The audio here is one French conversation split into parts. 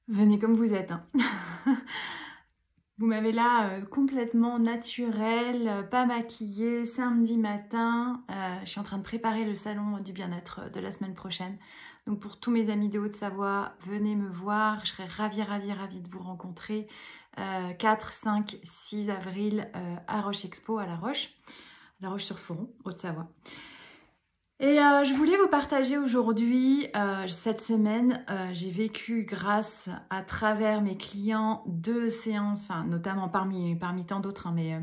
Venez comme vous êtes, hein. Vous m'avez là complètement naturelle, pas maquillée, samedi matin. Je suis en train de préparer le salon du bien-être de la semaine prochaine. Donc pour tous mes amis de Haute-Savoie, venez me voir. Je serai ravie de vous rencontrer 4, 5, 6 avril à Roche Expo, à La Roche-sur-Foron, Haute-Savoie. Et je voulais vous partager aujourd'hui, cette semaine, j'ai vécu grâce à travers mes clients 2 séances, enfin notamment parmi tant d'autres, hein, mais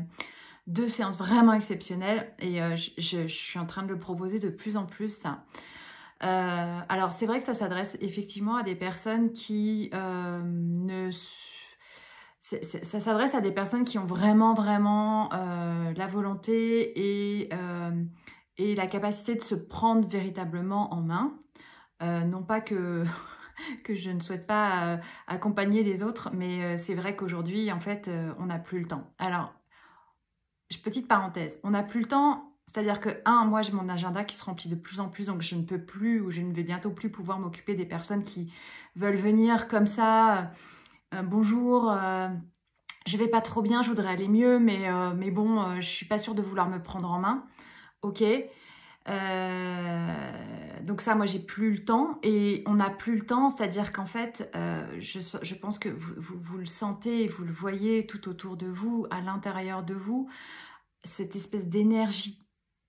2 séances vraiment exceptionnelles et je suis en train de le proposer de plus en plus. Ça. Alors c'est vrai que ça s'adresse effectivement à des personnes qui ça s'adresse à des personnes qui ont vraiment la volonté et la capacité de se prendre véritablement en main. Non pas que, que je ne souhaite pas accompagner les autres, mais c'est vrai qu'aujourd'hui, en fait, on n'a plus le temps. Alors, petite parenthèse, on n'a plus le temps, c'est-à-dire que, moi j'ai mon agenda qui se remplit de plus en plus, donc je ne peux plus, ou je ne vais bientôt plus pouvoir m'occuper des personnes qui veulent venir comme ça, bonjour, je vais pas trop bien, je voudrais aller mieux, mais bon, je suis pas sûre de vouloir me prendre en main. Ok. Donc ça, moi, j'ai plus le temps. Et on n'a plus le temps, c'est-à-dire qu'en fait, je pense que vous le sentez, vous le voyez tout autour de vous, à l'intérieur de vous, cette espèce d'énergie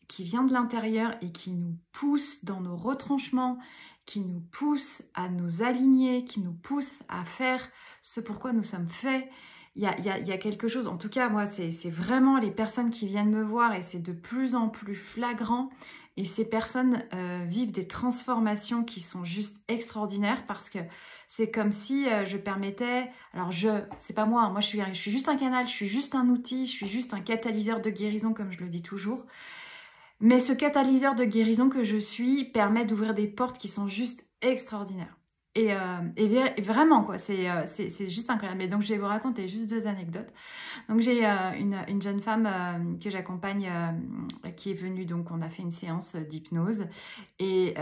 qui vient de l'intérieur et qui nous pousse dans nos retranchements, qui nous pousse à nous aligner, qui nous pousse à faire ce pourquoi nous sommes faits. Il y a quelque chose, en tout cas moi c'est vraiment les personnes qui viennent me voir et c'est de plus en plus flagrant et ces personnes vivent des transformations qui sont juste extraordinaires parce que c'est comme si je permettais, alors c'est pas moi, je suis juste un canal, je suis juste un outil, je suis juste un catalyseur de guérison comme je le dis toujours. Mais ce catalyseur de guérison que je suis permet d'ouvrir des portes qui sont juste extraordinaires. Et vraiment, quoi, c'est juste incroyable. Mais donc, je vais vous raconter juste 2 anecdotes. Donc, j'ai une jeune femme que j'accompagne qui est venue, donc on a fait une séance d'hypnose. Et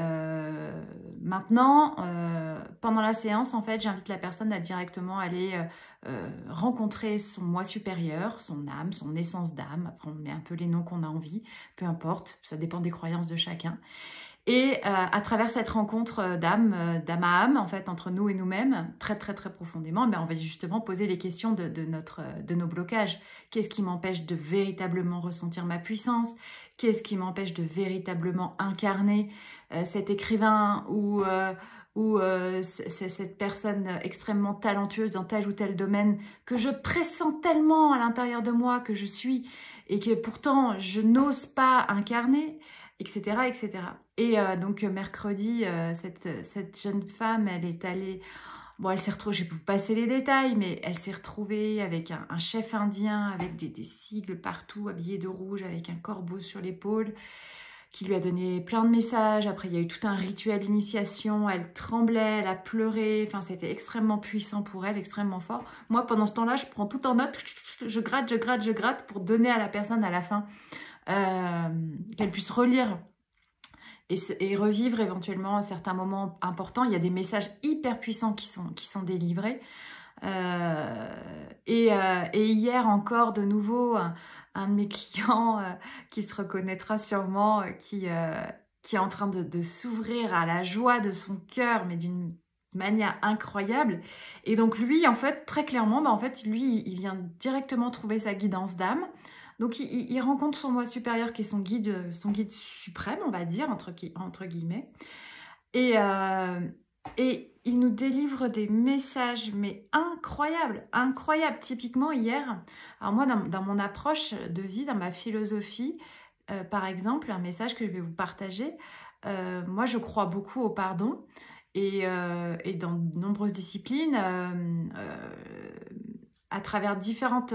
maintenant, pendant la séance, en fait, j'invite la personne à directement aller rencontrer son moi supérieur, son âme, son essence d'âme. Après, on met un peu les noms qu'on a envie, peu importe, ça dépend des croyances de chacun. Et à travers cette rencontre d'âme à âme, en fait, entre nous et nous-mêmes, très profondément, on va justement poser les questions de nos blocages. Qu'est-ce qui m'empêche de véritablement ressentir ma puissance? Qu'est-ce qui m'empêche de véritablement incarner cet écrivain ou cette personne extrêmement talentueuse dans tel ou tel domaine que je pressens tellement à l'intérieur de moi que je suis et que pourtant je n'ose pas incarner, etc. etc. Et donc mercredi, cette jeune femme, elle est allée, bon elle s'est retrouvée, je vais vous passer les détails, mais elle s'est retrouvée avec un chef indien, avec des sigles partout, habillé de rouge, avec un corbeau sur l'épaule, qui lui a donné plein de messages. Après, il y a eu tout un rituel d'initiation. Elle tremblait, elle a pleuré. Enfin, c'était extrêmement puissant pour elle, extrêmement fort. Moi, pendant ce temps-là, je prends tout en note. Je gratte pour donner à la personne à la fin qu'elle puisse relire et revivre éventuellement certains moments importants. Il y a des messages hyper puissants qui sont délivrés. Et hier encore, de nouveau, un de mes clients qui se reconnaîtra sûrement, qui est en train de s'ouvrir à la joie de son cœur, mais d'une manière incroyable. Et donc lui, en fait, très clairement, en fait, lui, il vient directement trouver sa guidance d'âme. Donc il rencontre son moi supérieur qui est son guide suprême, on va dire, entre guillemets. Et il nous délivre des messages, mais incroyables, incroyables. Typiquement hier, alors moi dans mon approche de vie, dans ma philosophie, par exemple, un message que je vais vous partager, moi je crois beaucoup au pardon et dans de nombreuses disciplines, à travers différents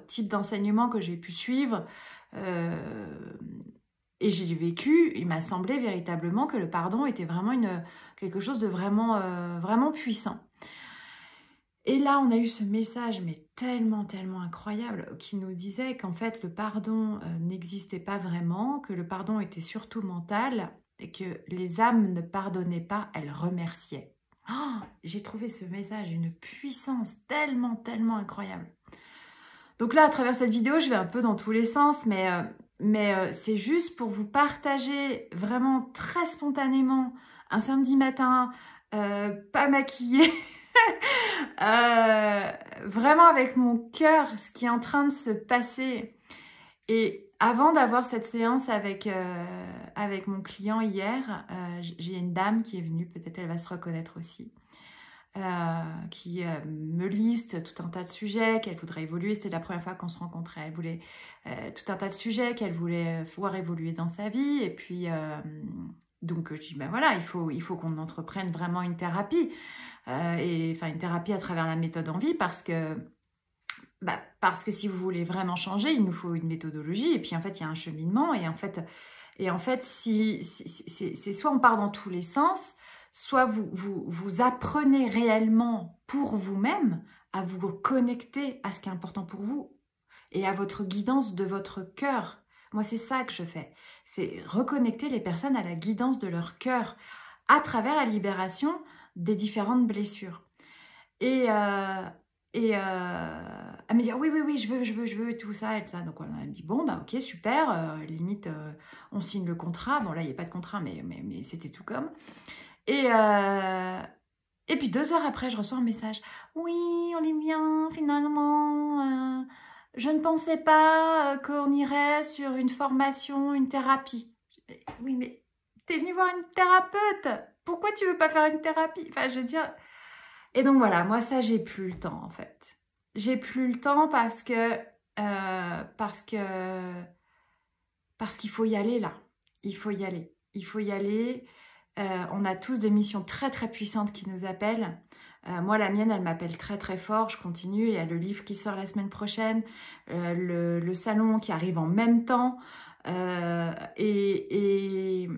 types d'enseignements que j'ai pu suivre, et j'ai vécu, il m'a semblé véritablement que le pardon était vraiment quelque chose de vraiment puissant. Et là, on a eu ce message, mais tellement incroyable, qui nous disait qu'en fait, le pardon n'existait pas vraiment, que le pardon était surtout mental, et que les âmes ne pardonnaient pas, elles remerciaient. Oh, j'ai trouvé ce message d'une puissance tellement, tellement incroyable. Donc là, à travers cette vidéo, je vais un peu dans tous les sens, mais c'est juste pour vous partager vraiment très spontanément, un samedi matin, pas maquillée, vraiment avec mon cœur, ce qui est en train de se passer. Et avant d'avoir cette séance avec mon client hier, j'ai une dame qui est venue, peut-être elle va se reconnaître aussi, qui me liste tout un tas de sujets qu'elle voudrait évoluer. C'était la première fois qu'on se rencontrait. Elle voulait tout un tas de sujets qu'elle voulait voir évoluer dans sa vie. Et puis, donc je dis, ben voilà, il faut qu'on entreprenne vraiment une thérapie. Une thérapie à travers la méthode Envie, parce que si vous voulez vraiment changer, il nous faut une méthodologie. Et puis en fait, il y a un cheminement. Et en fait, c'est soit on part dans tous les sens, soit vous apprenez réellement pour vous-même à vous connecter à ce qui est important pour vous et à votre guidance de votre cœur. Moi, c'est ça que je fais. C'est reconnecter les personnes à la guidance de leur cœur à travers la libération des différentes blessures. Et elle me dit, oui, je veux, et tout ça, et ça. Donc, elle me dit, bon, bah, ok, super, limite, on signe le contrat. Bon, là, il n'y a pas de contrat, mais c'était tout comme. Et puis 2 heures après, je reçois un message. Oui, Olivia, finalement, je ne pensais pas qu'on irait sur une formation, une thérapie. Oui, mais t'es venue voir une thérapeute. Pourquoi tu veux pas faire une thérapie? Enfin, je veux dire... Et donc voilà, moi ça, j'ai plus le temps en fait. J'ai plus le temps parce qu'il faut y aller là. Il faut y aller. Il faut y aller. On a tous des missions très très puissantes qui nous appellent. Moi, la mienne, elle m'appelle très très fort. Je continue. Il y a le livre qui sort la semaine prochaine, le salon qui arrive en même temps. Et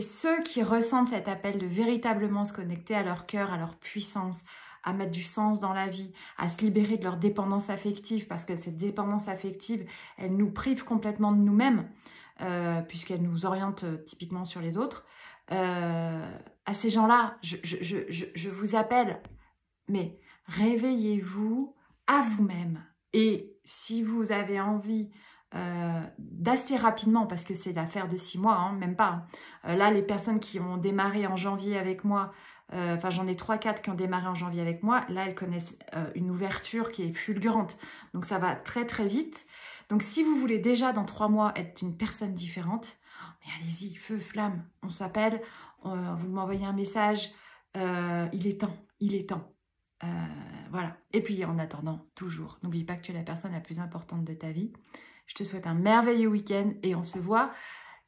ceux qui ressentent cet appel de véritablement se connecter à leur cœur, à leur puissance, à mettre du sens dans la vie, à se libérer de leur dépendance affective, parce que cette dépendance affective, elle nous prive complètement de nous-mêmes, puisqu'elle nous oriente typiquement sur les autres. À ces gens-là, je vous appelle, mais réveillez-vous à vous-même. Et si vous avez envie d'assez rapidement, parce que c'est l'affaire de 6 mois, hein, même pas. Hein. Là, les personnes qui ont démarré en janvier avec moi, enfin j'en ai 3-4 qui ont démarré en janvier avec moi, là elles connaissent une ouverture qui est fulgurante. Donc ça va très très vite. Donc si vous voulez déjà dans 3 mois être une personne différente, mais allez-y, feu, flamme, on s'appelle, vous m'envoyez un message, il est temps, il est temps. Voilà. Et puis en attendant, toujours, n'oublie pas que tu es la personne la plus importante de ta vie. Je te souhaite un merveilleux week-end et on se voit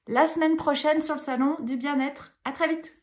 la semaine prochaine sur le salon du bien-être. À très vite.